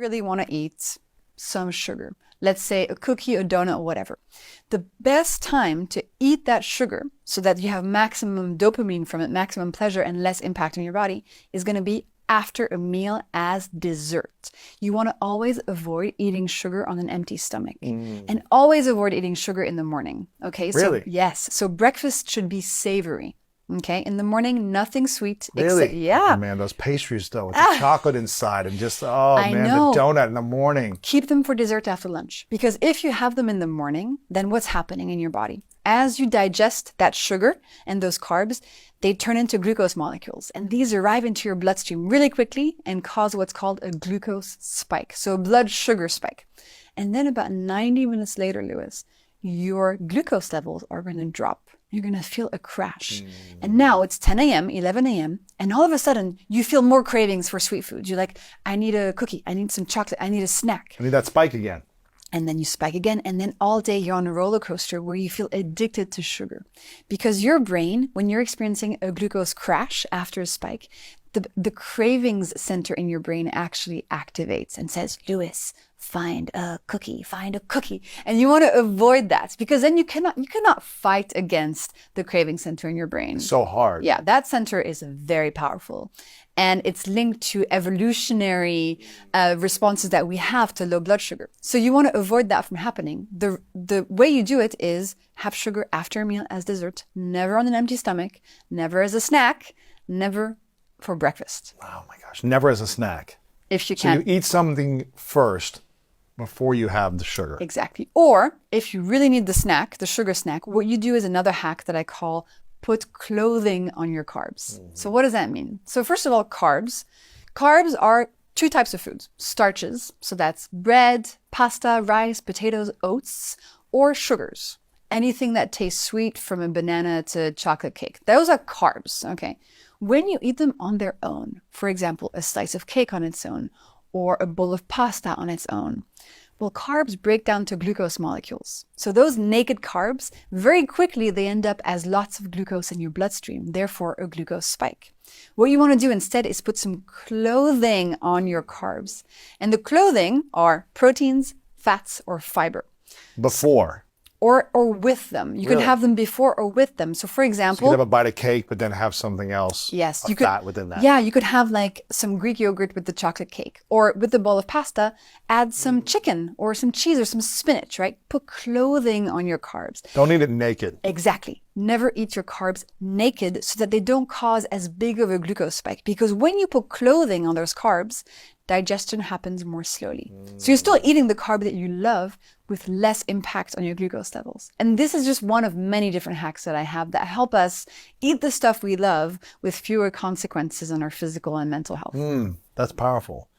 really want to eat some sugar, let's say a cookie, a donut, or whatever, the best time to eat that sugar so that you have maximum dopamine from it, maximum pleasure and less impact on your body is going to be after a meal as dessert. You want to always avoid eating sugar on an empty stomach and always avoid eating sugar in the morning. Okay. Really? So yes. So breakfast should be savory. Okay. In the morning, nothing sweet. Really? Except, yeah. Oh, man, those pastries though with the chocolate inside and just, I know. the donut in the morning. Keep them for dessert after lunch. Because if you have them in the morning, then what's happening in your body? As you digest that sugar and those carbs, they turn into glucose molecules. And these arrive into your bloodstream really quickly and cause what's called a glucose spike. So a blood sugar spike. And then about 90 minutes later, Lewis, your glucose levels are going to drop. You're going to feel a crash. And now it's 10 a.m., 11 a.m., and all of a sudden you feel more cravings for sweet foods. You're like, I need a cookie. I need some chocolate. I need a snack. I need that spike again. And then you spike again. And then all day you're on a roller coaster where you feel addicted to sugar. Because your brain, when you're experiencing a glucose crash after a spike, the cravings center in your brain actually activates and says, Lewis, find a cookie. And you want to avoid that because then you cannot fight against the craving center in your brain. It's so hard. Yeah, that center is very powerful. And it's linked to evolutionary responses that we have to low blood sugar. So you want to avoid that from happening. The way you do it is have sugar after a meal as dessert, never on an empty stomach, never as a snack, never for breakfast. Oh my gosh, never as a snack. If you can. So you eat something first before you have the sugar. Exactly. Or if you really need the snack, the sugar snack, what you do is another hack that I call put clothing on your carbs. So what does that mean? So first of all, carbs. Carbs are two types of foods. Starches, so that's bread, pasta, rice, potatoes, oats, or sugars. Anything that tastes sweet from a banana to chocolate cake. Those are carbs, okay? When you eat them on their own, for example, a slice of cake on its own, or a bowl of pasta on its own, well, carbs break down to glucose molecules. So those naked carbs, very quickly, they end up as lots of glucose in your bloodstream, therefore a glucose spike. What you want to do instead is put some clothing on your carbs. And the clothing are proteins, fats, or fiber. Before. Or with them. You can have them before or with them. So for example, you could have a bite of cake, but then have something else. Yes, you could fat within that. Yeah, you could have like some Greek yogurt with the chocolate cake, or with the bowl of pasta, add some chicken or some cheese or some spinach, right? Put clothing on your carbs. Don't eat it naked. Exactly. Never eat your carbs naked so that they don't cause as big of a glucose spike. Because when you put clothing on those carbs, digestion happens more slowly. So you're still eating the carb that you love with less impact on your glucose levels. And this is just one of many different hacks that I have that help us eat the stuff we love with fewer consequences on our physical and mental health. That's powerful.